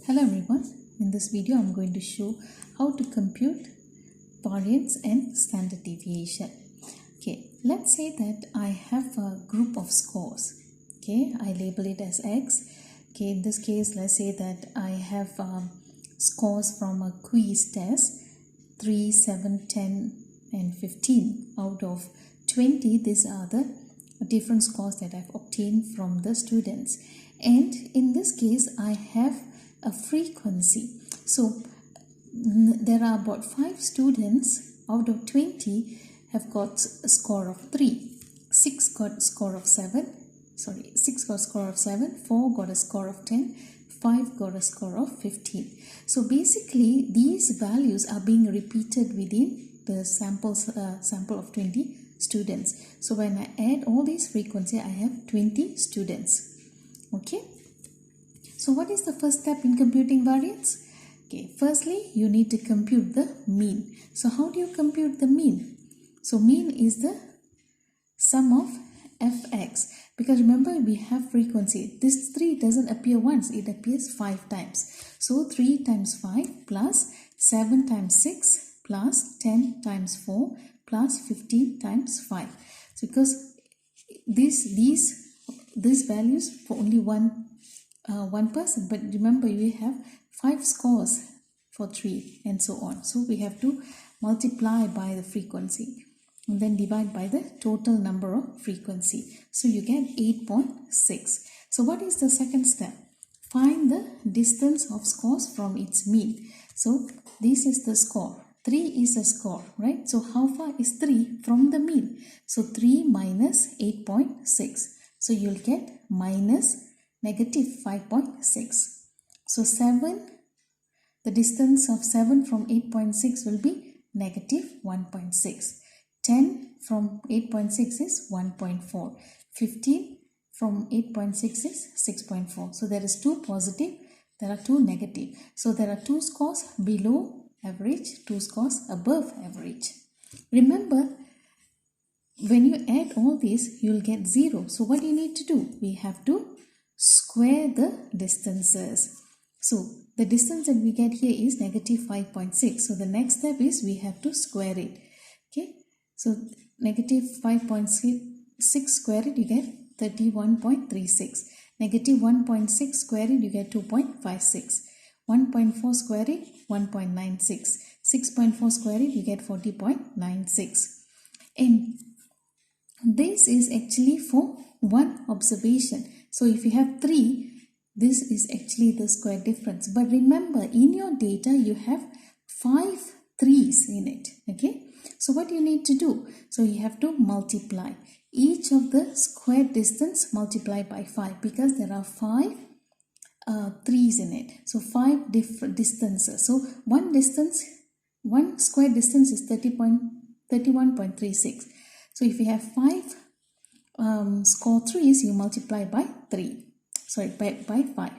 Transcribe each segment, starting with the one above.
Hello everyone, in this video I'm going to show how to compute variance and standard deviation. Okay, let's say that I have a group of scores. Okay, I label it as X. Okay, in this case let's say that I have scores from a quiz test 3, 7, 10 and 15. Out of 20, these are the different scores that I've obtained from the students. And in this case I have a frequency. So there are about 5 students out of 20 have got a score of 3. 6 got a score of 7. 6 got a score of 7. 4 got a score of 10. 5 got a score of 15. So basically these values are being repeated within the sample of 20 students. So when I add all these frequency, I have 20 students. Okay. So what is the first step in computing variance? Okay, firstly you need to compute the mean. So how do you compute the mean? So mean is the sum of fx, because remember we have frequency. This 3 doesn't appear once, it appears 5 times. So 3 times 5 plus 7 times 6 plus 10 times 4 plus 15 times 5. So because these values for only one person, but remember you have 5 scores for 3 and so on. So we have to multiply by the frequency and then divide by the total number of frequency. So you get 8.6. So what is the second step? Find the distance of scores from its mean. So this is the score. 3 is a score, right? So how far is 3 from the mean? So 3 minus 8.6. So you'll get minus negative 5.6. So 7, the distance of 7 from 8.6 will be negative 1.6. 10 from 8.6 is 1.4. 15 from 8.6 is 6.4. So there is 2 positive, there are 2 negative. So there are 2 scores below average, 2 scores above average. Remember, when you add all these, you will get 0. So what do you need to do? We have to square the distances. So the distance that we get here is negative 5.6. So the next step is we have to square it. Okay. So negative 5.6 square it, you get 31.36. Negative 1.6 square it, you get 2.56. 1.4 square it, 1.96. 6.4 square it, you get 40.96. And this is actually for one observation. So if you have 3, this is actually the square difference. But remember, in your data you have 5 3's in it. Okay. So what you need to do? So you have to multiply each of the square distance, multiply by 5, because there are 5 3's in it. So 5 different distances. So one square distance is 31.36. So if you have 5 score 3's, you multiply by 3. Sorry, by 5.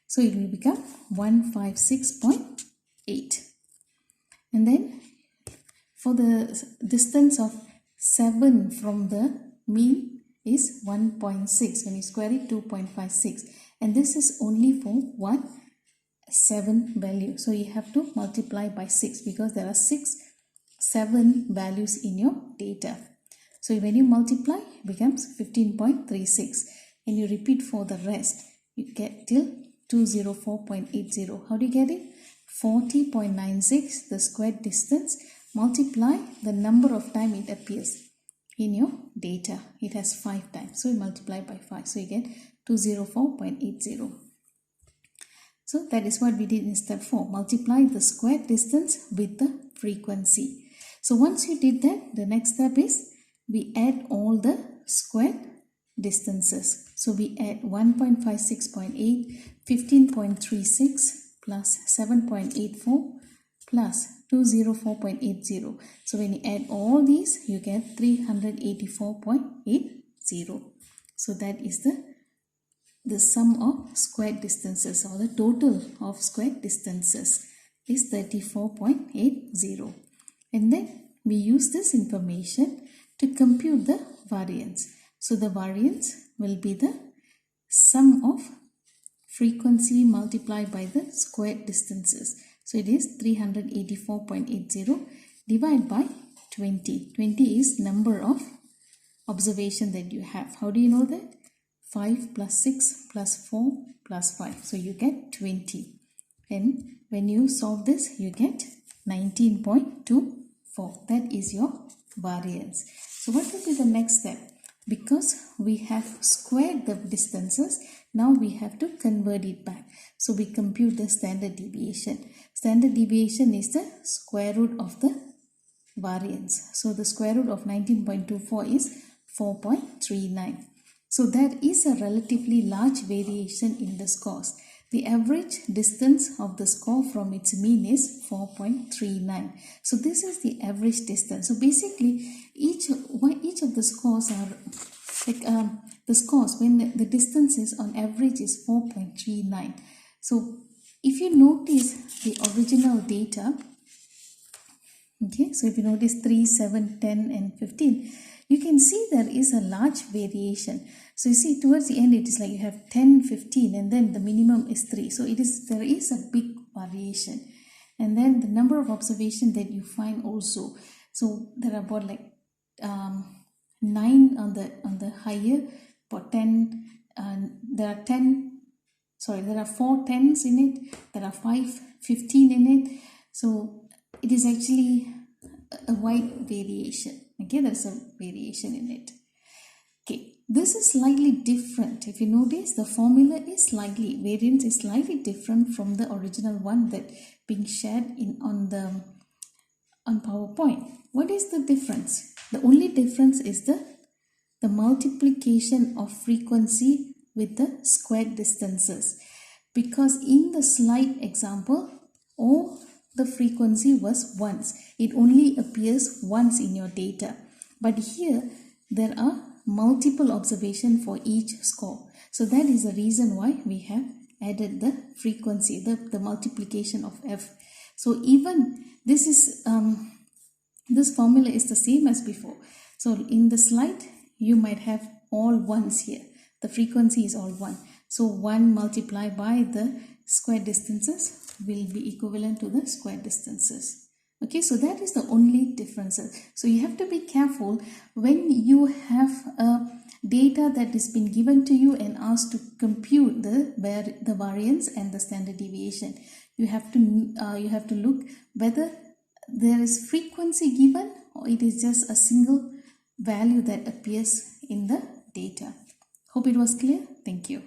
So it will become 156.8. And then for the distance of 7 from the mean is 1.6. When you square it, 2.56. And this is only for 7 value. So you have to multiply by 6, because there are 7 values in your data. So when you multiply, it becomes 15.36. And you repeat for the rest. You get till 204.80. How do you get it? 40.96, the square distance, multiply the number of time it appears in your data. It has 5 times. So you multiply by 5. So you get 204.80. So that is what we did in step 4. Multiply the square distance with the frequency. So once you did that, the next step is we add all the square distances. So we add 1.56.8, 15.36 plus 7.84 plus 204.80. So when you add all these, you get 384.80. So that is the sum of square distances, or the total of square distances is 34.80. And then we use this information to compute the variance. So the variance will be the sum of frequency multiplied by the squared distances. So it is 384.80 divided by 20. 20 is number of observation that you have. How do you know that? 5 plus 6 plus 4 plus 5. So you get 20. And when you solve this, you get 19.24. That is your variance. So what will be the next step? Because we have squared the distances, now we have to convert it back. So we compute the standard deviation. Standard deviation is the square root of the variance. So the square root of 19.24 is 4.39. So there is a relatively large variation in the scores. The average distance of the score from its mean is 4.39. So this is the average distance. So basically each of the scores are like the scores when the distance is on average is 4.39. So if you notice the original data, okay, so if you notice 3, 7, 10 and 15, you can see there is a large variation. So you see towards the end it is like you have 10, 15 and then the minimum is 3. So there is a big variation. And then the number of observation that you find also. So there are about like 9 on the higher, but 10, there are 4 10s in it, there are 5 15 in it. So it is actually a wide variation. Okay, there's a variation in it. Okay, this is slightly different. If you notice, the formula is variance is slightly different from the original one that being shared on PowerPoint. What is the difference? The only difference is the multiplication of frequency with the squared distances. Because in the slide example, the frequency was once. It only appears once in your data. But here, there are multiple observations for each score. So that is the reason why we have added the frequency, the multiplication of f. So even this is this formula is the same as before. So in the slide, you might have all ones here. The frequency is all 1. So 1 multiplied by the square distances will be equivalent to the square distances. Okay, so that is the only differences. So you have to be careful when you have data that has been given to you and asked to compute the variance and the standard deviation. You have to look whether there is frequency given or it is just a single value that appears in the data. Hope it was clear. Thank you.